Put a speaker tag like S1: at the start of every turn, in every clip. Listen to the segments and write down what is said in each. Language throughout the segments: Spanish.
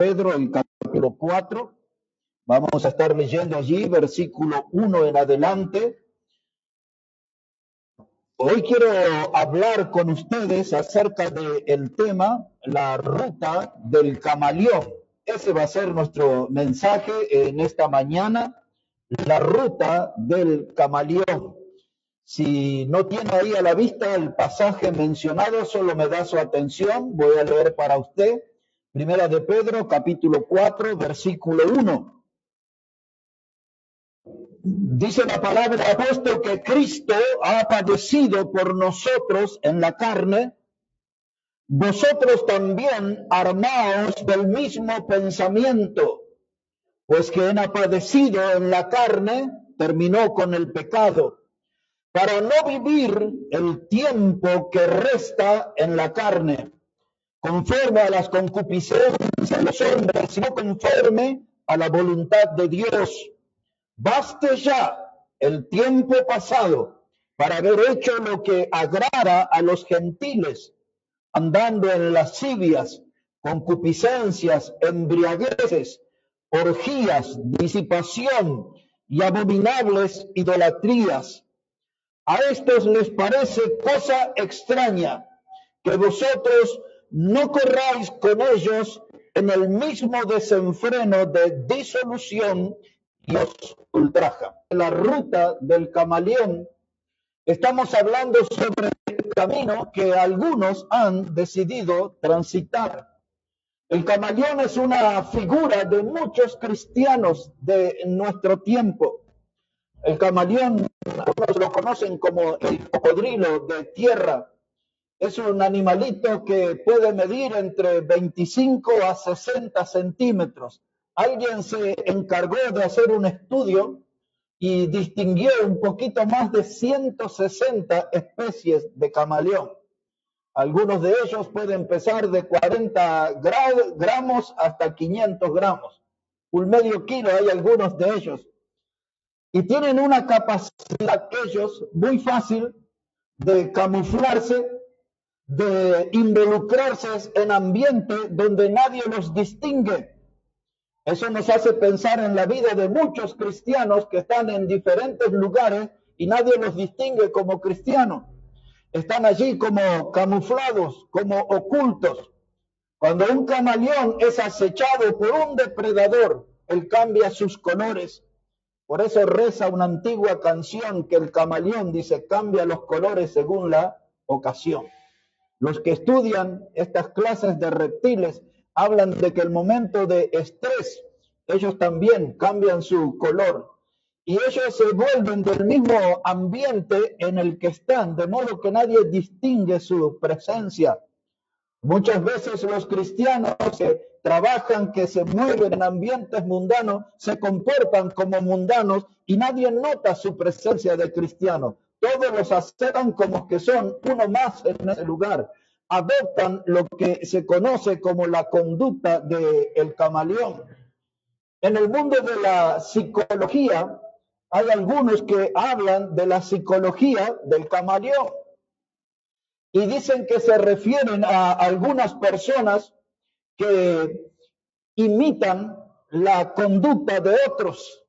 S1: Pedro, el capítulo 4. Vamos a estar leyendo allí, versículo 1 en adelante. Hoy quiero hablar con ustedes acerca del tema, la ruta del camaleón. Ese va a ser nuestro mensaje en esta mañana, la ruta del camaleón. Si no tiene ahí a la vista el pasaje mencionado, solo me da su atención. Voy a leer para usted. Primera de Pedro, capítulo 4, versículo 1. Dice la palabra del apóstol que Cristo ha padecido por nosotros en la carne. Vosotros también armaos del mismo pensamiento, pues quien ha padecido en la carne terminó con el pecado, para no vivir el tiempo que resta en la carne, conforme a las concupiscencias de los hombres, sino conforme a la voluntad de Dios. Baste ya el tiempo pasado para haber hecho lo que agrada a los gentiles, andando en lascivias, concupiscencias, embriagueces, orgías, disipación y abominables idolatrías. A estos les parece cosa extraña que vosotros no corráis con ellos en el mismo desenfreno de disolución y os ultraja. La ruta del camaleón, estamos hablando sobre el camino que algunos han decidido transitar. El camaleón es una figura de muchos cristianos de nuestro tiempo. El camaleón, algunos lo conocen como el cocodrilo de tierra. Es un animalito que puede medir entre 25 a 60 centímetros. Alguien se encargó de hacer un estudio y distinguió un poquito más de 160 especies de camaleón. Algunos de ellos pueden pesar de 40 gramos hasta 500 gramos. Un medio kilo hay algunos de ellos. Y tienen una capacidad ellos muy fácil de camuflarse, de involucrarse en ambiente donde nadie los distingue. Eso nos hace pensar en la vida de muchos cristianos que están en diferentes lugares y nadie los distingue como cristianos. Están allí como camuflados, como ocultos. Cuando un camaleón es acechado por un depredador, él cambia sus colores. Por eso reza una antigua canción que el camaleón dice, cambia los colores según la ocasión. Los que estudian estas clases de reptiles hablan de que el momento de estrés, ellos también cambian su color y ellos se vuelven del mismo ambiente en el que están, de modo que nadie distingue su presencia. Muchas veces los cristianos que trabajan, que se mueven en ambientes mundanos, se comportan como mundanos y nadie nota su presencia de cristiano. Todos los aceptan como que son uno más en ese lugar. Adoptan lo que se conoce como la conducta del camaleón. En el mundo de la psicología, hay algunos que hablan de la psicología del camaleón. Y dicen que se refieren a algunas personas que imitan la conducta de otros.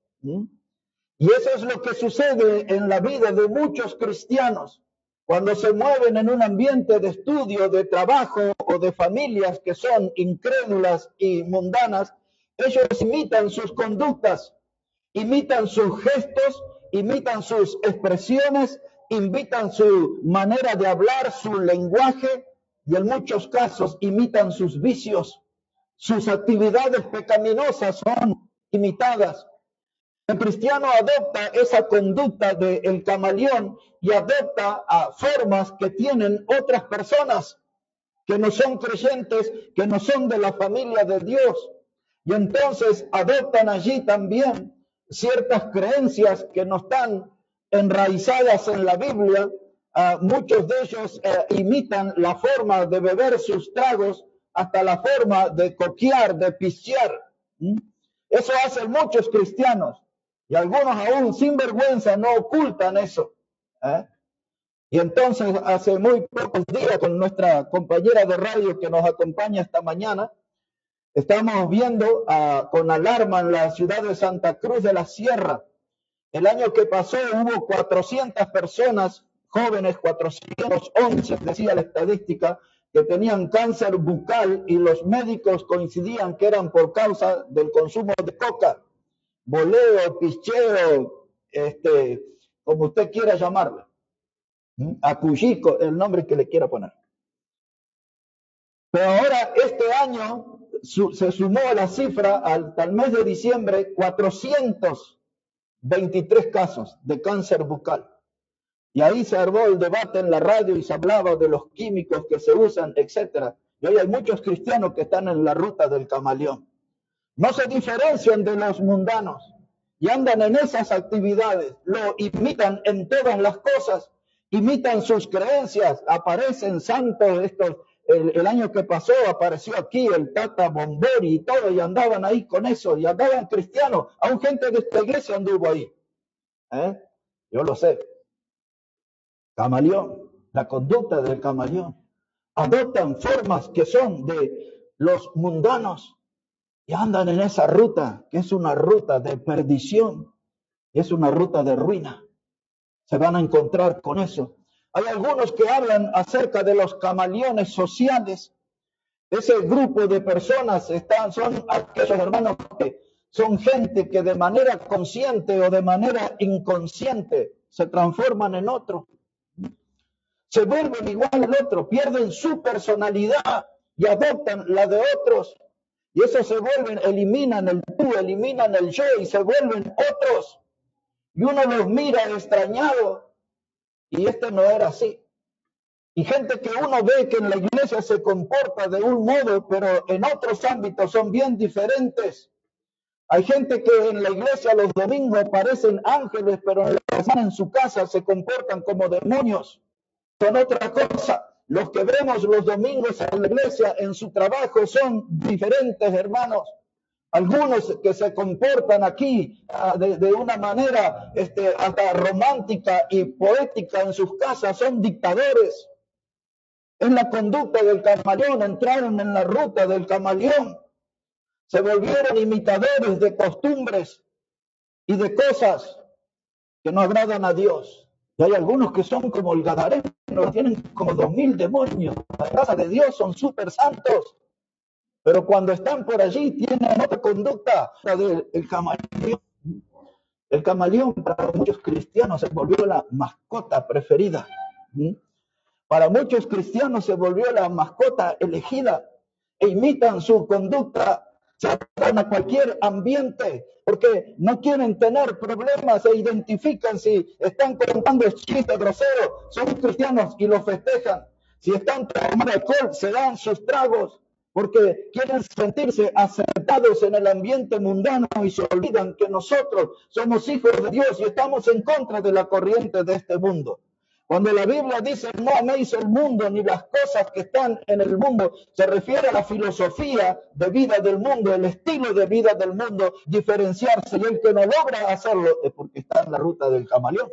S1: Y eso es lo que sucede en la vida de muchos cristianos. Cuando se mueven en un ambiente de estudio, de trabajo o de familias que son incrédulas y mundanas, ellos imitan sus conductas, imitan sus gestos, imitan sus expresiones, imitan su manera de hablar, su lenguaje, y en muchos casos imitan sus vicios. Sus actividades pecaminosas son imitadas. El cristiano adopta esa conducta del camaleón y adopta formas que tienen otras personas que no son creyentes, que no son de la familia de Dios. Y entonces adoptan allí también ciertas creencias que no están enraizadas en la Biblia. Muchos de ellos imitan la forma de beber sus tragos, hasta la forma de coquear, de pistear. Eso hacen muchos cristianos. Y algunos aún sin vergüenza no ocultan eso. Y entonces hace muy pocos días con nuestra compañera de radio que nos acompaña esta mañana, Estamos viendo con alarma en la ciudad de Santa Cruz de la Sierra. El año que pasó hubo 400 personas jóvenes, 411, decía la estadística, que tenían cáncer bucal y los médicos coincidían que eran por causa del consumo de coca, boleo, picheo, como usted quiera llamarlo, acuyico, el nombre que le quiera poner. Pero ahora, este año, se sumó a la cifra hasta el mes de diciembre 423 casos de cáncer bucal. Y ahí se armó el debate en la radio y se hablaba de los químicos que se usan, etc. Y hoy hay muchos cristianos que están en la ruta del camaleón. No se diferencian de los mundanos y andan en esas actividades, lo imitan en todas las cosas, imitan sus creencias, aparecen santos estos. El año que pasó apareció aquí el Tata Bombori y todo, y andaban ahí con eso, y andaban cristianos, aún gente de esta iglesia anduvo ahí. Yo lo sé. Camaleón, la conducta del camaleón. Adoptan formas que son de los mundanos y andan en esa ruta, que es una ruta de perdición, es una ruta de ruina. Se van a encontrar con eso. Hay algunos que hablan acerca de los camaleones sociales. Ese grupo de personas son aquellos hermanos que son gente que de manera consciente o de manera inconsciente se transforman en otro. Se vuelven igual al otro, pierden su personalidad y adoptan la de otros. Y eso se vuelven, eliminan el tú, eliminan el yo y se vuelven otros. Y uno los mira extrañado y no era así. Y gente que uno ve que en la iglesia se comporta de un modo, pero en otros ámbitos son bien diferentes. Hay gente que en la iglesia los domingos parecen ángeles, pero en su casa se comportan como demonios. Son otra cosa. Los que vemos los domingos en la iglesia, en su trabajo, son diferentes, hermanos. Algunos que se comportan aquí de una manera hasta romántica y poética en sus casas son dictadores. Es la conducta del camaleón, entraron en la ruta del camaleón. Se volvieron imitadores de costumbres y de cosas que no agradan a Dios. Y hay algunos que son como el Gadareno, tienen como 2000 demonios. La casa de Dios son súper santos. Pero cuando están por allí tienen otra conducta del camaleón. El camaleón para muchos cristianos se volvió la mascota preferida. Para muchos cristianos se volvió la mascota elegida e imitan su conducta, se adaptan a cualquier ambiente porque no quieren tener problemas, se identifican si están contando chistes groseros, son cristianos y lo festejan. Si están tomando alcohol, se dan sus tragos porque quieren sentirse aceptados en el ambiente mundano y se olvidan que nosotros somos hijos de Dios y estamos en contra de la corriente de este mundo. Cuando la Biblia dice no améis el mundo ni las cosas que están en el mundo, se refiere a la filosofía de vida del mundo, el estilo de vida del mundo, diferenciarse. Y el que no logra hacerlo es porque está en la ruta del camaleón.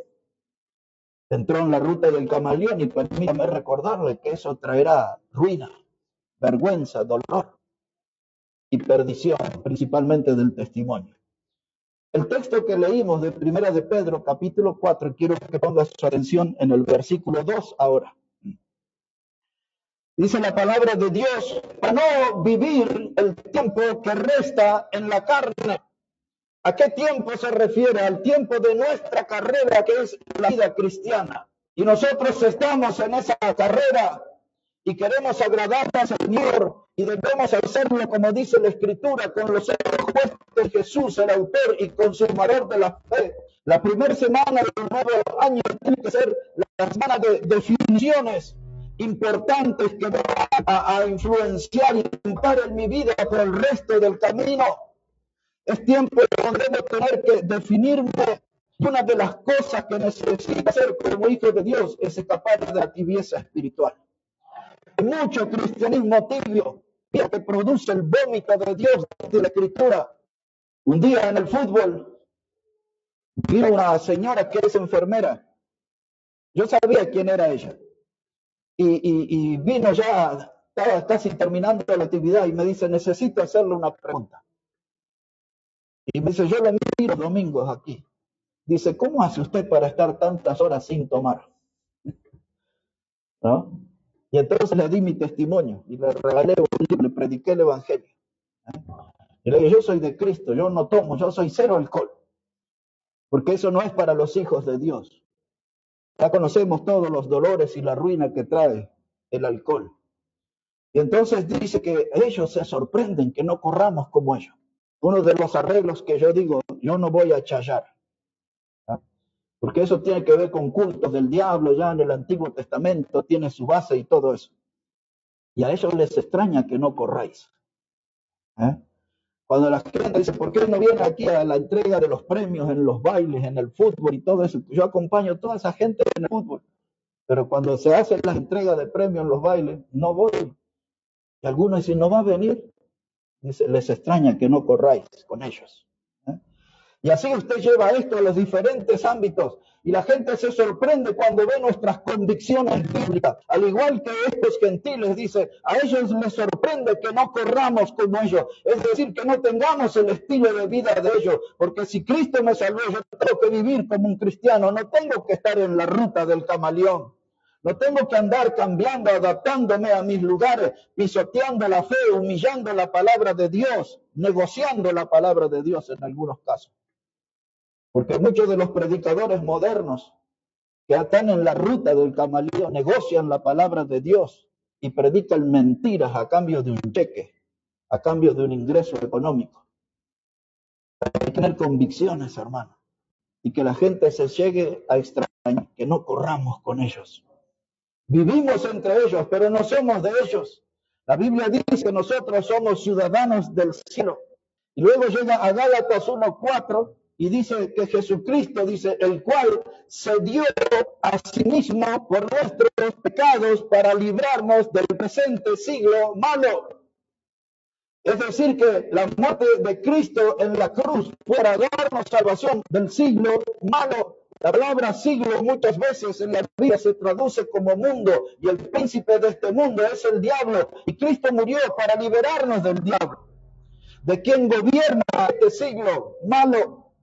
S1: Entró en la ruta del camaleón y permítame recordarle que eso traerá ruina, vergüenza, dolor y perdición, principalmente del testimonio. El texto que leímos de Primera de Pedro, capítulo 4, quiero que ponga su atención en el versículo 2 ahora. Dice la palabra de Dios, para no vivir el tiempo que resta en la carne. ¿A qué tiempo se refiere? Al tiempo de nuestra carrera, que es la vida cristiana. Y nosotros estamos en esa carrera y queremos agradar al Señor y debemos hacerlo como dice la Escritura, con los ojos puestos en Jesús, el autor y consumador de la fe. La primera semana del nuevo año tiene que ser la semana de definiciones importantes que van a influenciar y impactar en mi vida por el resto del camino. Es tiempo donde debo tener que definirme. Y una de las cosas que necesito hacer como hijo de Dios es escapar de la tibieza espiritual. Mucho cristianismo tibio que produce el vómito de Dios de la Escritura. Un día en el fútbol vino una señora que es enfermera. Yo sabía quién era ella. Y vino ya estaba casi terminando la actividad y me dice, necesito hacerle una pregunta. Y me dice, yo lo miro domingos aquí. Dice, ¿cómo hace usted para estar tantas horas sin tomar? ¿No? Y entonces le di mi testimonio y le regalé un libro, le prediqué el evangelio. Y le dije, yo soy de Cristo, yo no tomo, yo soy cero alcohol. Porque eso no es para los hijos de Dios. Ya conocemos todos los dolores y la ruina que trae el alcohol. Y entonces dice que ellos se sorprenden que no corramos como ellos. Uno de los arreglos que yo digo, yo no voy a chayar. ¿Ah? Porque eso tiene que ver con cultos del diablo, ya en el Antiguo Testamento tiene su base y todo eso. Y a ellos les extraña que no corráis. ¿Eh? Cuando la gente dice, ¿por qué no viene aquí a la entrega de los premios en los bailes, en el fútbol y todo eso? Yo acompaño a toda esa gente en el fútbol. Pero cuando se hace la entrega de premios en los bailes, no voy. Y algunos dicen, ¿no va a venir? Dice, les extraña que no corráis con ellos. ¿Eh? Y así usted lleva esto a los diferentes ámbitos. Y la gente se sorprende cuando ve nuestras convicciones bíblicas. Al igual que estos gentiles, dice, a ellos les sorprende que no corramos como ellos. Es decir, que no tengamos el estilo de vida de ellos. Porque si Cristo me salvó, yo tengo que vivir como un cristiano. No tengo que estar en la ruta del camaleón. No tengo que andar cambiando, adaptándome a mis lugares, pisoteando la fe, humillando la palabra de Dios, negociando la palabra de Dios en algunos casos. Porque muchos de los predicadores modernos que están en la ruta del camaleón negocian la palabra de Dios y predican mentiras a cambio de un cheque, a cambio de un ingreso económico. Hay que tener convicciones, hermano, y que la gente se llegue a extrañar, que no corramos con ellos. Vivimos entre ellos, pero no somos de ellos. La Biblia dice que nosotros somos ciudadanos del cielo. Y luego llega a Gálatas 1:4 y dice que Jesucristo, dice, el cual se dio a sí mismo por nuestros pecados para librarnos del presente siglo malo. Es decir, que la muerte de Cristo en la cruz fue para darnos salvación del siglo malo. La palabra siglo muchas veces en la Biblia se traduce como mundo y el príncipe de este mundo es el diablo. Y Cristo murió para liberarnos del diablo, de quien gobierna este siglo malo.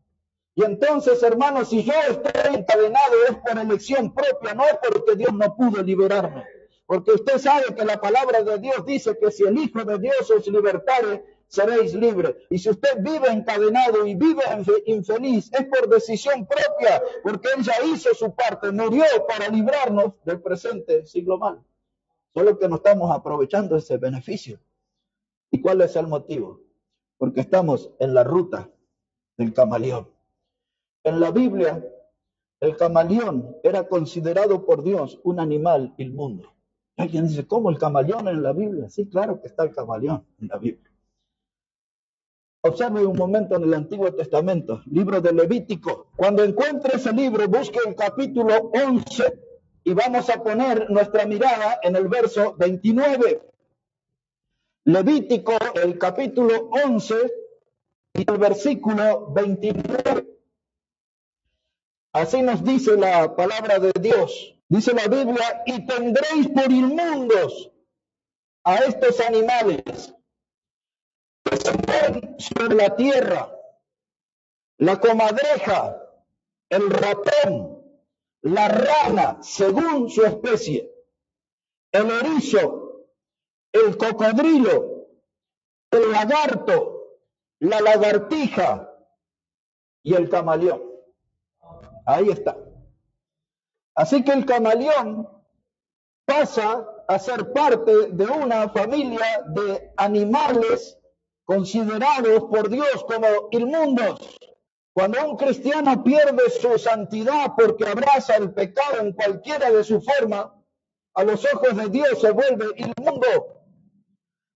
S1: Y entonces, hermanos, si yo estoy encadenado es por elección propia, no es porque Dios no pudo liberarme. Porque usted sabe que la palabra de Dios dice que si el Hijo de Dios os libertare, seréis libres. Y si usted vive encadenado y vive infeliz, es por decisión propia, porque Él ya hizo su parte, murió para librarnos del presente siglo mal. Solo que no estamos aprovechando ese beneficio. ¿Y cuál es el motivo? Porque estamos en la ruta del camaleón. En la Biblia, el camaleón era considerado por Dios un animal inmundo. Alguien dice, ¿cómo el camaleón en la Biblia? Sí, claro que está el camaleón en la Biblia. Observe un momento en el Antiguo Testamento, libro de Levítico. Cuando encuentre ese libro, busque el capítulo 11 y vamos a poner nuestra mirada en el verso 29. Levítico, el capítulo 11 y el versículo 29. Así nos dice la palabra de Dios. Dice la Biblia, y tendréis por inmundos a estos animales que se mueven sobre la tierra, la comadreja, el ratón, la rana, según su especie, el erizo, el cocodrilo, el lagarto, la lagartija y el camaleón. Ahí está. Así que el camaleón pasa a ser parte de una familia de animales considerados por Dios como inmundos. Cuando un cristiano pierde su santidad porque abraza el pecado en cualquiera de su forma, a los ojos de Dios se vuelve inmundo.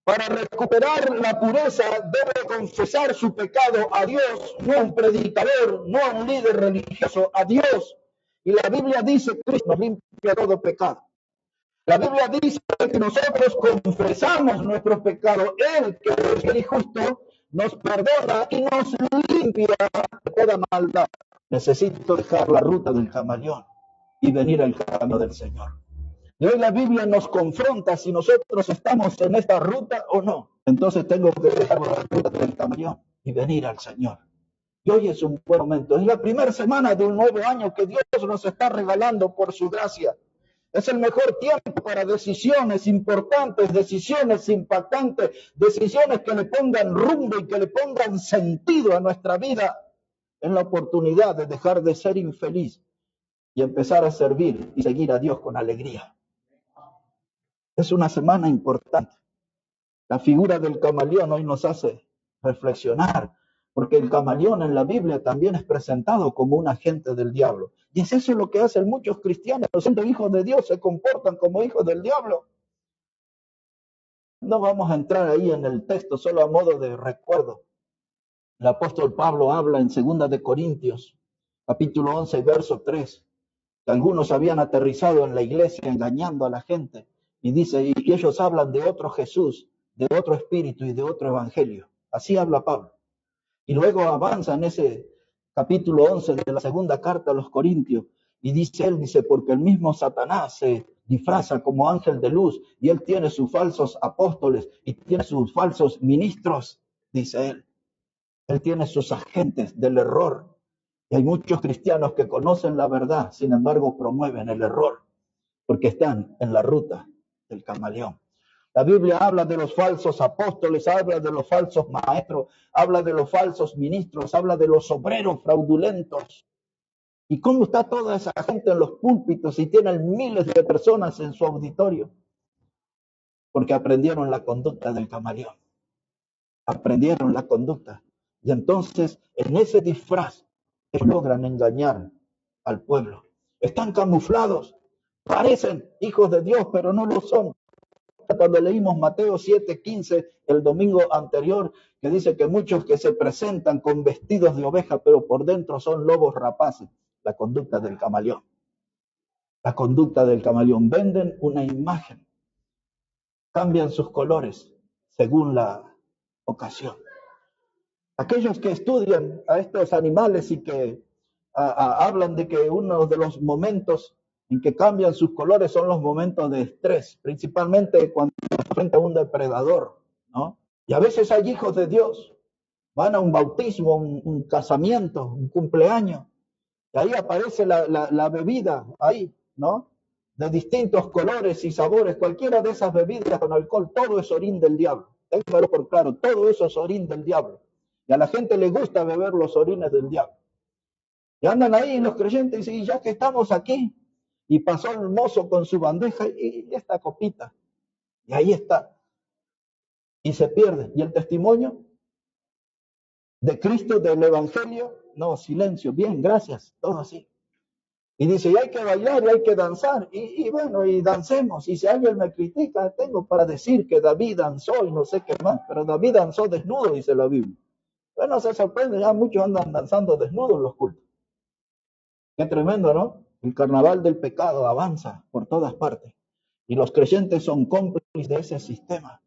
S1: Para recuperar la pureza debe confesar su pecado a Dios, no a un predicador, no a un líder religioso, a Dios. Y la Biblia dice que Cristo nos limpia todo pecado. La Biblia dice que nosotros confesamos nuestros pecados. Él, que es el justo, nos perdona y nos limpia de toda maldad. Necesito dejar la ruta del camaleón y venir al camino del Señor. Y hoy la Biblia nos confronta si nosotros estamos en esta ruta o no. Entonces tengo que dejar la ruta del camaleón y venir al Señor. Y hoy es un buen momento. Es la primera semana de un nuevo año que Dios nos está regalando por su gracia. Es el mejor tiempo para decisiones importantes, decisiones impactantes, decisiones que le pongan rumbo y que le pongan sentido a nuestra vida. Es la oportunidad de dejar de ser infeliz y empezar a servir y seguir a Dios con alegría. Es una semana importante. La figura del camaleón hoy nos hace reflexionar, porque el camaleón en la Biblia también es presentado como un agente del diablo. Y es eso lo que hacen muchos cristianos, siendo hijos de Dios, se comportan como hijos del diablo. No vamos a entrar ahí en el texto, solo a modo de recuerdo. El apóstol Pablo habla en 2 de Corintios, capítulo 11, verso 3, que algunos habían aterrizado en la iglesia engañando a la gente. Y dice, y ellos hablan de otro Jesús, de otro espíritu y de otro evangelio. Así habla Pablo. Y luego avanza en ese capítulo 11 de la segunda carta a los Corintios. Y dice él, porque el mismo Satanás se disfraza como ángel de luz y él tiene sus falsos apóstoles y tiene sus falsos ministros, dice él. Él tiene sus agentes del error. Y hay muchos cristianos que conocen la verdad, sin embargo promueven el error, porque están en la ruta del camaleón. La Biblia habla de los falsos apóstoles, habla de los falsos maestros, habla de los falsos ministros, habla de los obreros fraudulentos. ¿Y cómo está toda esa gente en los púlpitos y tienen miles de personas en su auditorio? Porque aprendieron la conducta del camaleón. Aprendieron la conducta. Y entonces, en ese disfraz, logran engañar al pueblo. Están camuflados, parecen hijos de Dios, pero no lo son. Cuando leímos Mateo 7:15 el domingo anterior, que dice que muchos que se presentan con vestidos de oveja, pero por dentro son lobos rapaces. La conducta del camaleón. La conducta del camaleón. Venden una imagen. Cambian sus colores según la ocasión. Aquellos que estudian a estos animales y que hablan de que uno de los momentos en que cambian sus colores son los momentos de estrés, principalmente cuando se enfrenta a un depredador, ¿no? Y a veces hay hijos de Dios, van a un bautismo, un casamiento, un cumpleaños, y ahí aparece la bebida, ahí, ¿no? De distintos colores y sabores, cualquiera de esas bebidas con alcohol, todo es orín del diablo. Téngalo por claro, todo eso es orín del diablo. Y a la gente le gusta beber los orines del diablo. Y andan ahí los creyentes y dicen, y ya que estamos aquí, y pasó el mozo con su bandeja y esta copita, y ahí está, y se pierde. ¿Y el testimonio de Cristo, del Evangelio? No, silencio, bien, gracias, todo así. Y dice, y hay que bailar y hay que danzar, y bueno, y dancemos, y si alguien me critica, tengo para decir que David danzó y no sé qué más, pero David danzó desnudo, dice la Biblia. Bueno, se sorprende, ya muchos andan danzando desnudos en los cultos. Qué tremendo, ¿no? El carnaval del pecado avanza por todas partes. Y los creyentes son cómplices de ese sistema.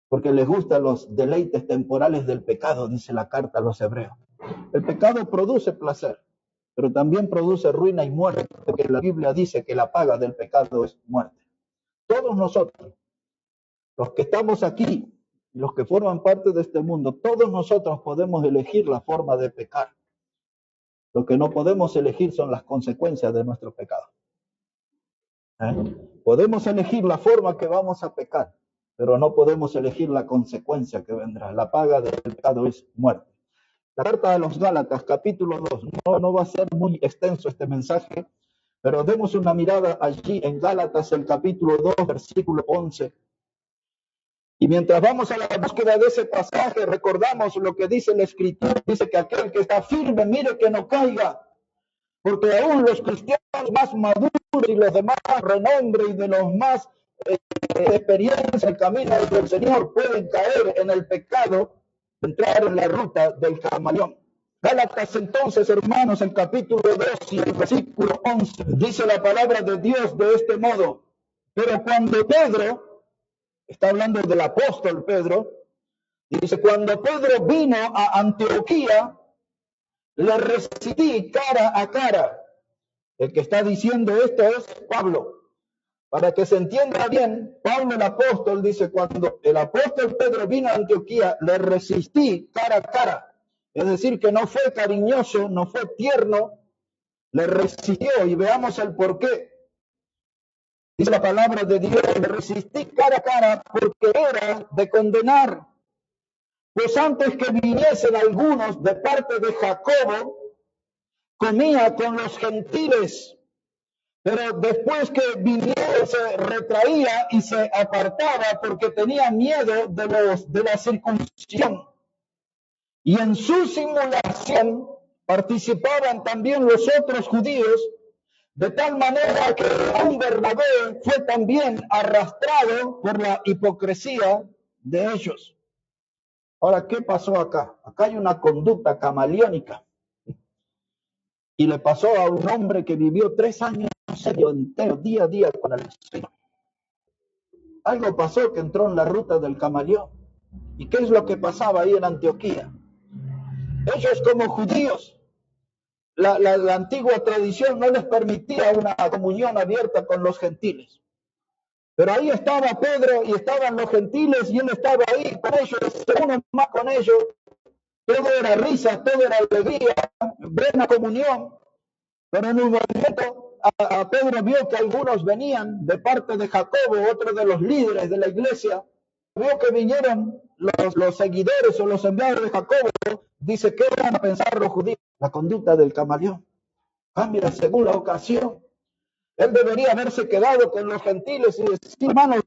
S1: Porque les gustan los deleites temporales del pecado, dice la carta a los hebreos. El pecado produce placer, pero también produce ruina y muerte, porque la Biblia dice que la paga del pecado es muerte. Todos nosotros, los que estamos aquí, los que forman parte de este mundo, todos nosotros podemos elegir la forma de pecar. Lo que no podemos elegir son las consecuencias de nuestro pecado. Podemos elegir la forma que vamos a pecar, pero no podemos elegir la consecuencia que vendrá. La paga del pecado es muerte. La carta de los Gálatas, capítulo 2, no va a ser muy extenso este mensaje, pero demos una mirada allí en Gálatas, el capítulo 2, versículo 11. Y mientras vamos a la búsqueda de ese pasaje, recordamos lo que dice la Escritura. Dice que aquel que está firme, mire que no caiga, porque aún los cristianos más maduros y los de más renombre y de los más experiencia en el camino del Señor pueden caer en el pecado, entrar en la ruta del camaleón. Gálatas entonces, hermanos, el capítulo 2 y el versículo 11, dice la palabra de Dios de este modo: pero cuando Pedro, está hablando del apóstol Pedro, dice, cuando Pedro vino a Antioquía, le resistí cara a cara. El que está diciendo esto es Pablo. Para que se entienda bien, Pablo el apóstol dice, cuando el apóstol Pedro vino a Antioquía, le resistí cara a cara. Es decir, que no fue cariñoso, no fue tierno, le resistió, y veamos el por qué. Dice la palabra de Dios, le resistí cara a cara porque era de condenar. Pues antes que viniesen algunos de parte de Jacobo, comía con los gentiles, pero después que viniera se retraía y se apartaba porque tenía miedo de la circuncisión. Y en su simulación participaban también los otros judíos, de tal manera que un Bernabé fue también arrastrado por la hipocresía de ellos. Ahora, ¿qué pasó acá? Acá hay una conducta camaleónica. Y le pasó a un hombre que vivió 3 años entero, día a día con el Señor. Algo pasó que entró en la ruta del camaleón. ¿Y qué es lo que pasaba ahí en Antioquía? Ellos como judíos, la antigua tradición no les permitía una comunión abierta con los gentiles. Pero ahí estaba Pedro y estaban los gentiles y él estaba ahí con ellos, uno más con ellos. Todo era risa, todo era alegría, buena comunión. Pero en un momento a Pedro vio que algunos venían de parte de Jacobo, otro de los líderes de la iglesia. Vio que vinieron los seguidores o los enviados de Jacobo. Dice, ¿qué van a pensar los judíos? La conducta del camaleón cambia según la ocasión. Él debería haberse quedado con los gentiles y decir, hermanos,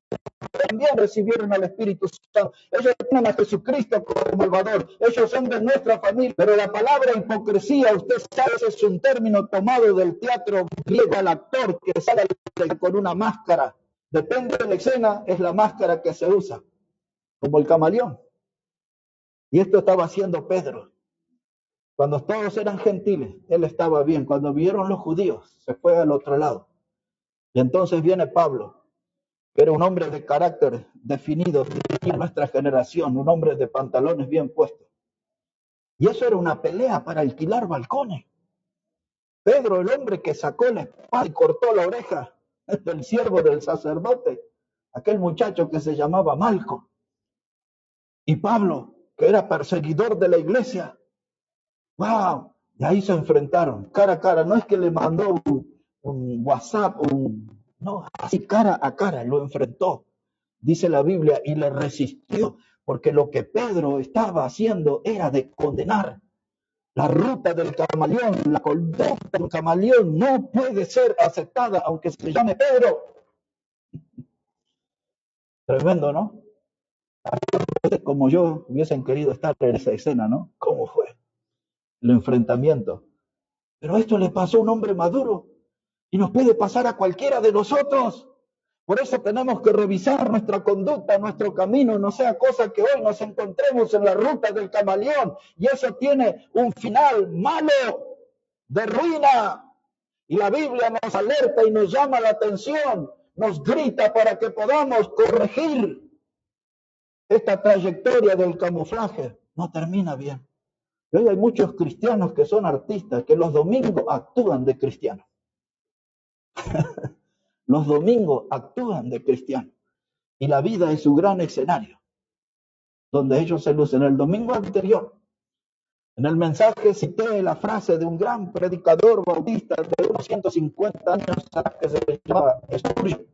S1: también recibieron al Espíritu Santo. Ellos tienen a Jesucristo como Salvador. Ellos son de nuestra familia. Pero la palabra hipocresía, usted sabe, es un término tomado del teatro griego, al actor que sale con una máscara. Depende de la escena, es la máscara que se usa, como el camaleón. Y esto estaba haciendo Pedro. Cuando todos eran gentiles, él estaba bien. Cuando vieron los judíos, se fue al otro lado. Y entonces viene Pablo, que era un hombre de carácter definido en nuestra generación, un hombre de pantalones bien puestos. Y eso era una pelea para alquilar balcones. Pedro, el hombre que sacó la espada y cortó la oreja del siervo del sacerdote, aquel muchacho que se llamaba Malco. Y Pablo, que era perseguidor de la iglesia. ¡Wow! Y ahí se enfrentaron, cara a cara. No es que le mandó un WhatsApp, no, así cara a cara lo enfrentó, dice la Biblia, y le resistió, porque lo que Pedro estaba haciendo era de condenar. La ruta del camaleón, la conducta del camaleón no puede ser aceptada, aunque se llame Pedro. Tremendo, ¿no? Como yo hubiesen querido estar en esa escena, ¿no? ¿Cómo fue el enfrentamiento? Pero esto le pasó a un hombre maduro y nos puede pasar a cualquiera de nosotros. Por eso tenemos que revisar nuestra conducta, nuestro camino, no sea cosa que hoy nos encontremos en la ruta del camaleón y eso tiene un final malo, de ruina. Y la Biblia nos alerta y nos llama la atención, nos grita para que podamos corregir. Esta trayectoria del camuflaje no termina bien. Y hoy hay muchos cristianos que son artistas, que los domingos actúan de cristianos. Los domingos actúan de cristianos. Y la vida es su gran escenario, donde ellos se lucen. El domingo anterior, en el mensaje cité la frase de un gran predicador bautista de unos 150 años que se llamaba Spurgeon.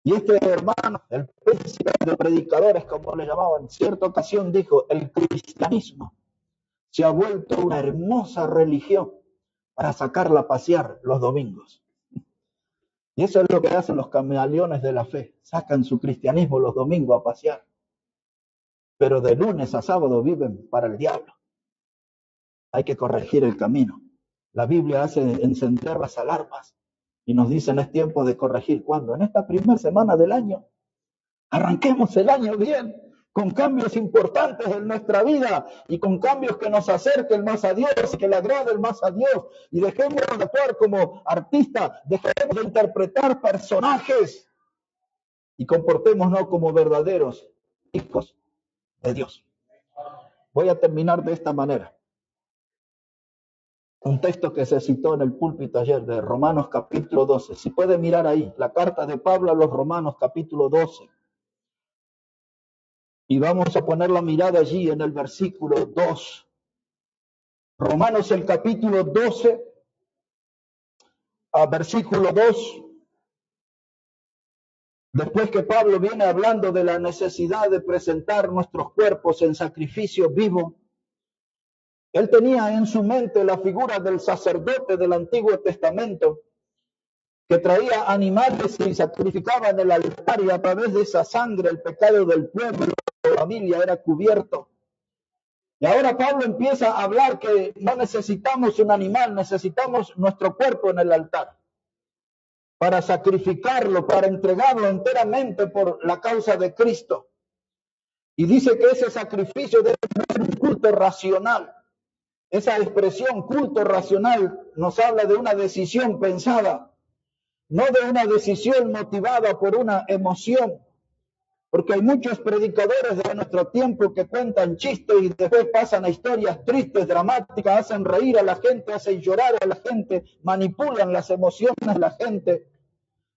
S1: Y este hermano, el príncipe de predicadores, como le llamaban, en cierta ocasión dijo, el cristianismo se ha vuelto una hermosa religión para sacarla a pasear los domingos. Y eso es lo que hacen los camaleones de la fe. Sacan su cristianismo los domingos a pasear. Pero de lunes a sábado viven para el diablo. Hay que corregir el camino. La Biblia hace encender las alarmas y nos dicen es tiempo de corregir. ¿Cuándo? En esta primera semana del año. Arranquemos el año bien, con cambios importantes en nuestra vida y con cambios que nos acerquen más a Dios y que le agraden más a Dios. Y dejemos de actuar como artistas, dejemos de interpretar personajes y comportémonos como verdaderos hijos de Dios. Voy a terminar de esta manera. Un texto que se citó en el púlpito ayer de Romanos capítulo 12. Si puede mirar ahí, la carta de Pablo a los Romanos capítulo 12. Y vamos a poner la mirada allí en el versículo 2. Romanos el capítulo 12, a versículo 2. Después que Pablo viene hablando de la necesidad de presentar nuestros cuerpos en sacrificio vivo, él tenía en su mente la figura del sacerdote del Antiguo Testamento, que traía animales y sacrificaba en el altar, y a través de esa sangre el pecado del pueblo, de la familia, era cubierto. Y ahora Pablo empieza a hablar que no necesitamos un animal, necesitamos nuestro cuerpo en el altar para sacrificarlo, para entregarlo enteramente por la causa de Cristo. Y dice que ese sacrificio debe ser un culto racional. Esa expresión culto racional nos habla de una decisión pensada, no de una decisión motivada por una emoción, porque hay muchos predicadores de nuestro tiempo que cuentan chistes y después pasan a historias tristes, dramáticas, hacen reír a la gente, hacen llorar a la gente, manipulan las emociones de la gente.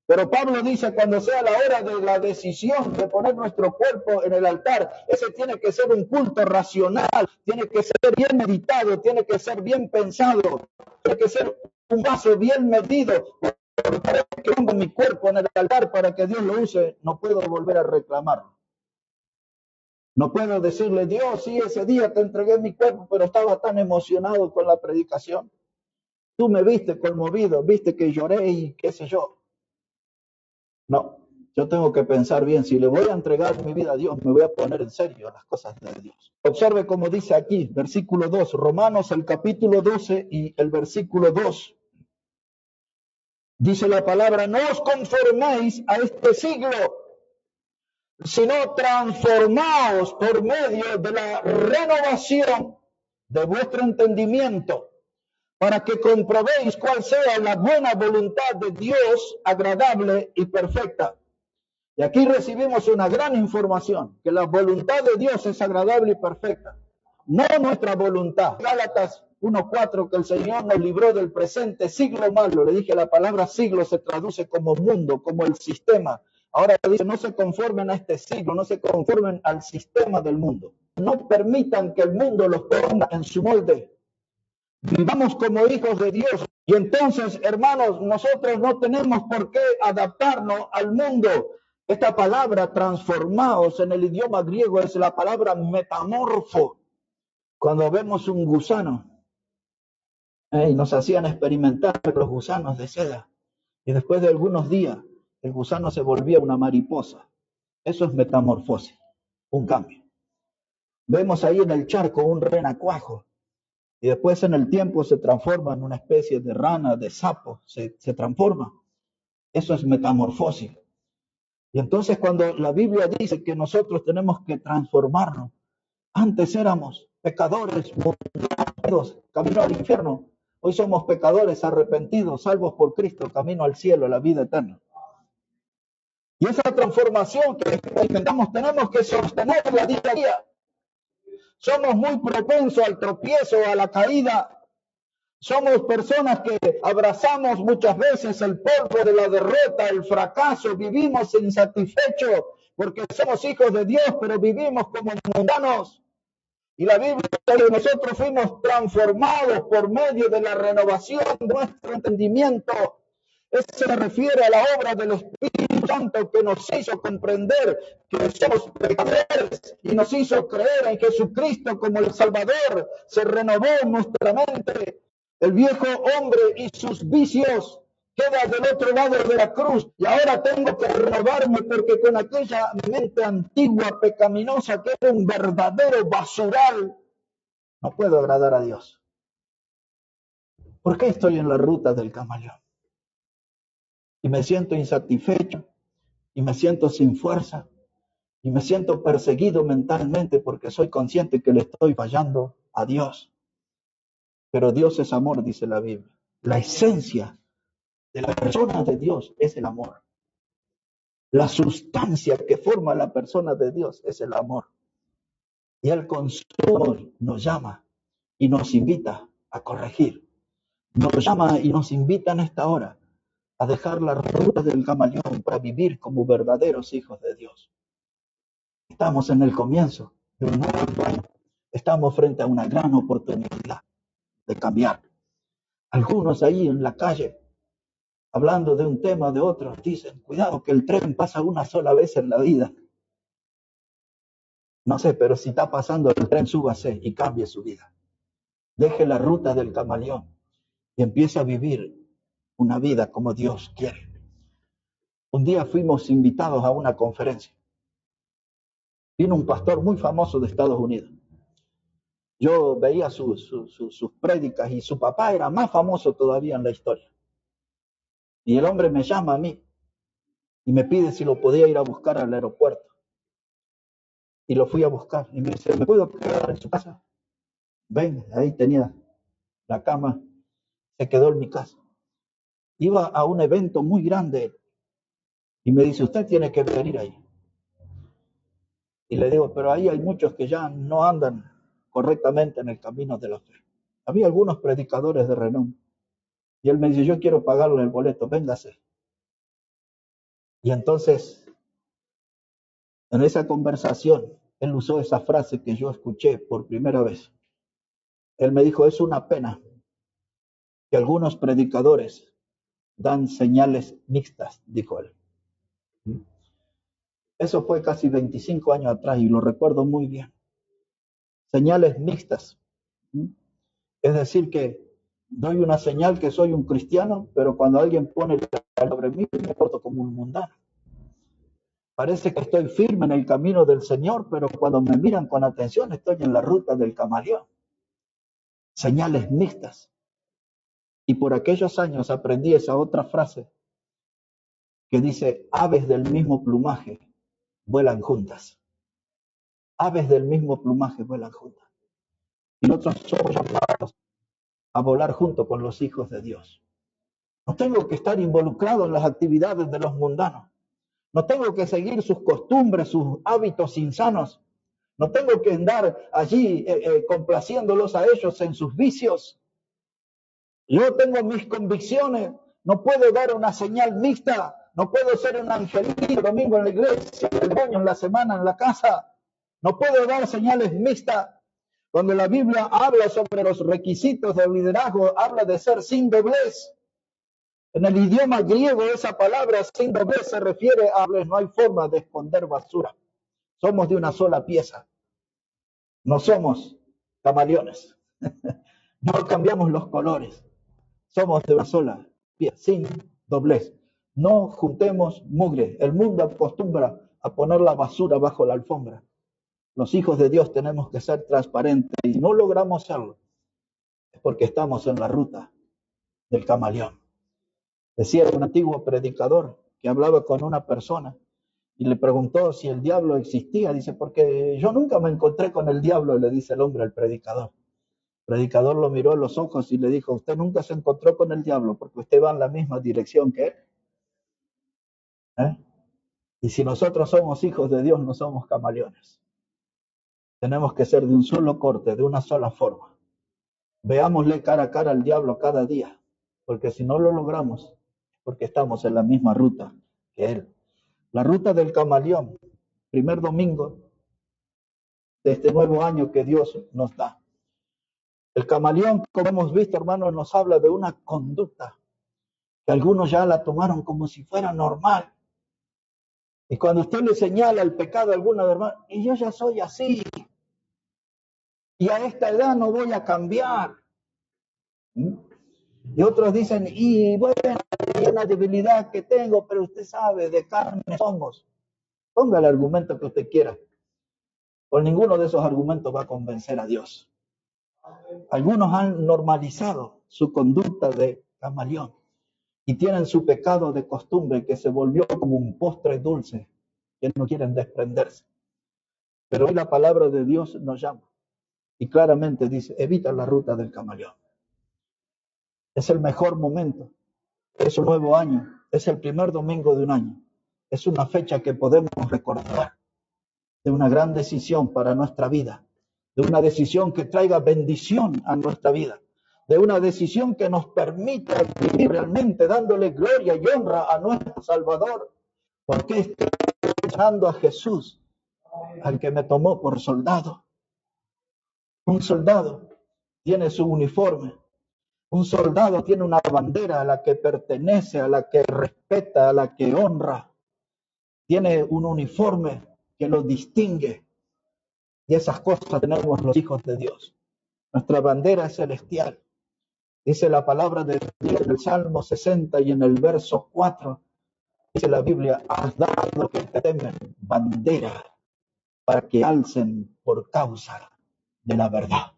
S1: Pero Pablo dice, cuando sea la hora de la decisión de poner nuestro cuerpo en el altar, ese tiene que ser un culto racional, tiene que ser bien meditado, tiene que ser bien pensado, tiene que ser un paso bien medido. Para que ponga mi cuerpo en el altar para que Dios lo use, no puedo volver a reclamarlo. No puedo decirle, Dios, sí, ese día te entregué mi cuerpo, pero estaba tan emocionado con la predicación. Tú me viste conmovido, viste que lloré y qué sé yo. No, yo tengo que pensar bien, si le voy a entregar mi vida a Dios, me voy a poner en serio las cosas de Dios. Observe como dice aquí, versículo 2, Romanos el capítulo 12 y el versículo 2. Dice la palabra, no os conforméis a este siglo, sino transformaos por medio de la renovación de vuestro entendimiento, para que comprobéis cuál sea la buena voluntad de Dios, agradable y perfecta. Y aquí recibimos una gran información, que la voluntad de Dios es agradable y perfecta, no nuestra voluntad. Gálatas 1:4, que el Señor nos libró del presente siglo malo. Le dije, la palabra siglo se traduce como mundo, como el sistema. Ahora dice, no se conformen a este siglo, no se conformen al sistema del mundo. No permitan que el mundo los ponga en su molde. Vivamos como hijos de Dios. Y entonces, hermanos, nosotros no tenemos por qué adaptarnos al mundo. Esta palabra transformaos en el idioma griego es la palabra metamorfo. Cuando vemos un gusano, y nos hacían experimentar los gusanos de seda, y después de algunos días el gusano se volvía una mariposa. Eso es metamorfosis, un cambio. Vemos ahí en el charco un renacuajo, y después en el tiempo se transforma en una especie de rana, de sapo, se transforma. Eso es metamorfosis. Y entonces cuando la Biblia dice que nosotros tenemos que transformarnos, antes éramos pecadores, camino al infierno. Hoy somos pecadores arrepentidos, salvos por Cristo, camino al cielo, la vida eterna. Y esa transformación que experimentamos tenemos que sostenerla día a día. Somos muy propensos al tropiezo, a la caída. Somos personas que abrazamos muchas veces el polvo de la derrota, el fracaso, vivimos insatisfechos porque somos hijos de Dios, pero vivimos como mundanos. Y la Biblia dice que nosotros fuimos transformados por medio de la renovación de nuestro entendimiento. Eso se refiere a la obra del Espíritu Santo que nos hizo comprender que somos pecadores y nos hizo creer en Jesucristo como el Salvador. Se renovó nuestra mente. El viejo hombre y sus vicios queda del otro lado de la cruz y ahora tengo que renovarme porque con aquella mente antigua, pecaminosa, que era un verdadero basural, no puedo agradar a Dios. ¿Por qué estoy en la ruta del camaleón? Y me siento insatisfecho, y me siento sin fuerza, y me siento perseguido mentalmente porque soy consciente que le estoy fallando a Dios. Pero Dios es amor, dice la Biblia. La esencia de la persona de Dios es el amor. La sustancia que forma la persona de Dios es el amor. Y Él con su amor nos llama y nos invita a corregir. nos llama y nos invita en esta hora a dejar la ruta del camaleón para vivir como verdaderos hijos de Dios. Estamos en el comienzo de un nuevo año. Estamos frente a una gran oportunidad de cambiar. Algunos ahí en la calle, hablando de un tema o de otro, dicen, cuidado que el tren pasa una sola vez en la vida. No sé, pero si está pasando el tren, súbase y cambie su vida. Deje la ruta del camaleón y empiece a vivir una vida como Dios quiere. Un día fuimos invitados a una conferencia. Vino un pastor muy famoso de Estados Unidos. Yo veía sus prédicas y su papá era más famoso todavía en la historia. Y el hombre me llama a mí y me pide si lo podía ir a buscar al aeropuerto. Y lo fui a buscar y me dice, ¿me puedo quedar en su casa? Ven, ahí tenía la cama, se quedó en mi casa. Iba a un evento muy grande y me dice, usted tiene que venir ahí. Y le digo, pero ahí hay muchos que ya no andan correctamente en el camino de la fe. Había algunos predicadores de renombre. Y él me dice, yo quiero pagarle el boleto, véngase. Y entonces, en esa conversación, él usó esa frase que yo escuché por primera vez. Él me dijo, es una pena que algunos predicadores dan señales mixtas, dijo él. Eso fue casi 25 años atrás y lo recuerdo muy bien. Señales mixtas. Es decir, que doy una señal que soy un cristiano, pero cuando alguien pone sobre mí, me porto como un mundano. Parece que estoy firme en el camino del Señor, pero cuando me miran con atención, estoy en la ruta del camaleón. Señales mixtas. Y por aquellos años aprendí esa otra frase que dice, aves del mismo plumaje vuelan juntas. Aves del mismo plumaje vuelan juntas. Y nosotros somos llamados a volar junto con los hijos de Dios. No tengo que estar involucrado en las actividades de los mundanos. No tengo que seguir sus costumbres, sus hábitos insanos. No tengo que andar allí complaciéndolos a ellos en sus vicios. Yo tengo mis convicciones. No puedo dar una señal mixta. No puedo ser un angelito el domingo en la iglesia, el demonio en la semana en la casa. No puedo dar señales mixtas. Cuando la Biblia habla sobre los requisitos del liderazgo, habla de ser sin doblez. En el idioma griego esa palabra sin doblez se refiere a no hay forma de esconder basura. Somos de una sola pieza. No somos camaleones. No cambiamos los colores. Somos de una sola pieza, sin doblez. No juntemos mugre. El mundo acostumbra a poner la basura bajo la alfombra. Los hijos de Dios tenemos que ser transparentes y no logramos serlo. Es porque estamos en la ruta del camaleón. Decía un antiguo predicador que hablaba con una persona y le preguntó si el diablo existía. Dice, porque yo nunca me encontré con el diablo, le dice el hombre al predicador. El predicador lo miró a los ojos y le dijo, usted nunca se encontró con el diablo porque usted va en la misma dirección que él. Y si nosotros somos hijos de Dios, no somos camaleones. Tenemos que ser de un solo corte, de una sola forma. Veámosle cara a cara al diablo cada día, porque si no lo logramos, porque estamos en la misma ruta que él. La ruta del camaleón, primer domingo de este nuevo año que Dios nos da. El camaleón, como hemos visto, hermanos, nos habla de una conducta que algunos ya la tomaron como si fuera normal. Y cuando usted le señala el pecado a alguna hermano, y yo ya soy así, y a esta edad no voy a cambiar. Y otros dicen, y bueno, hay una debilidad que tengo, pero usted sabe, de carne somos. Ponga el argumento que usted quiera. Por ninguno de esos argumentos va a convencer a Dios. Algunos han normalizado su conducta de camaleón y tienen su pecado de costumbre que se volvió como un postre dulce que no quieren desprenderse. Pero hoy la palabra de Dios nos llama y claramente dice, evita la ruta del camaleón. Es el mejor momento, es un nuevo año, es el primer domingo de un año. Es una fecha que podemos recordar de una gran decisión para nuestra vida, de una decisión que traiga bendición a nuestra vida, de una decisión que nos permita vivir realmente dándole gloria y honra vivir realmente dándole gloria y honra a nuestro Salvador. Porque estoy escuchando a Jesús, al que me tomó por soldado. Un soldado tiene su uniforme. Un soldado tiene una bandera a la que pertenece, a la que respeta, a la que honra. Tiene un uniforme que lo distingue. Y esas cosas tenemos los hijos de Dios. Nuestra bandera es celestial. Dice la palabra de Dios en el Salmo 60 y en el verso 4. Dice la Biblia, has dado que te temen bandera para que alcen por causa de la verdad.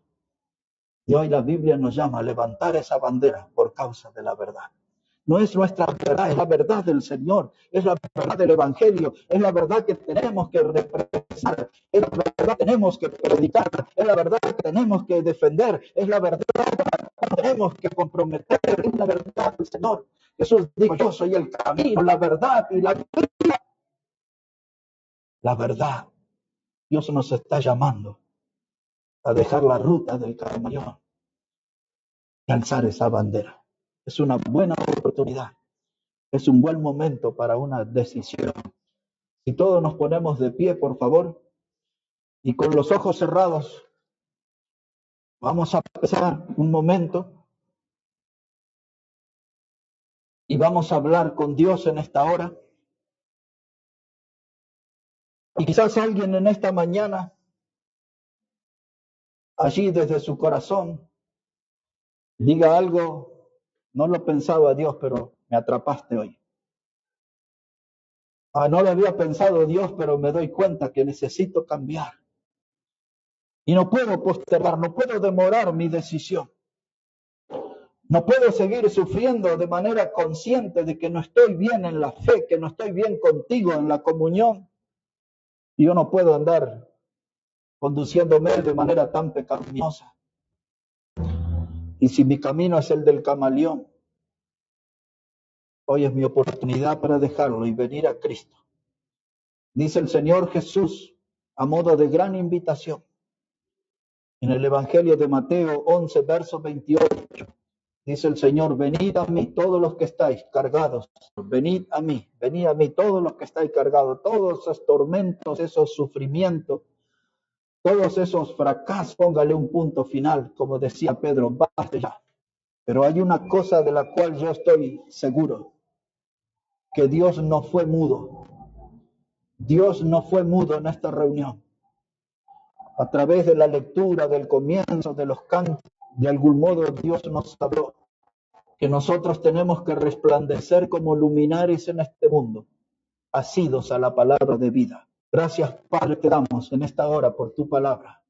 S1: Y hoy la Biblia nos llama a levantar esa bandera por causa de la verdad. No es nuestra verdad, es la verdad del Señor, es la verdad del Evangelio, es la verdad que tenemos que representar, es la verdad que tenemos que predicar, es la verdad que tenemos que defender, es la verdad que tenemos que comprometer, es la verdad del Señor. Jesús dijo, yo soy el camino, la verdad y la vida. La verdad. Dios nos está llamando a dejar la ruta del camaleón y alzar esa bandera. Es una buena oportunidad. Es un buen momento para una decisión. Si todos nos ponemos de pie, por favor, y con los ojos cerrados, vamos a pasar un momento y vamos a hablar con Dios en esta hora. Y quizás alguien en esta mañana, allí desde su corazón, diga algo, no lo pensaba Dios, pero me atrapaste hoy. No lo había pensado Dios, pero me doy cuenta que necesito cambiar. Y no puedo postergar, no puedo demorar mi decisión. No puedo seguir sufriendo de manera consciente de que no estoy bien en la fe, que no estoy bien contigo en la comunión. Y yo no puedo andar conduciéndome de manera tan pecaminosa. Y si mi camino es el del camaleón, hoy es mi oportunidad para dejarlo y venir a Cristo. Dice el Señor Jesús a modo de gran invitación en el Evangelio de Mateo 11, verso 28. Dice el Señor, venid a mí todos los que estáis cargados, venid a mí todos los que estáis cargados, todos esos tormentos, esos sufrimientos, todos esos fracasos, póngale un punto final, como decía Pedro, basta ya. Pero hay una cosa de la cual yo estoy seguro, que Dios no fue mudo. Dios no fue mudo en esta reunión. A través de la lectura, del comienzo, de los cantos, de algún modo Dios nos habló que nosotros tenemos que resplandecer como luminares en este mundo, asidos a la palabra de vida. Gracias, Padre, te damos en esta hora por tu palabra.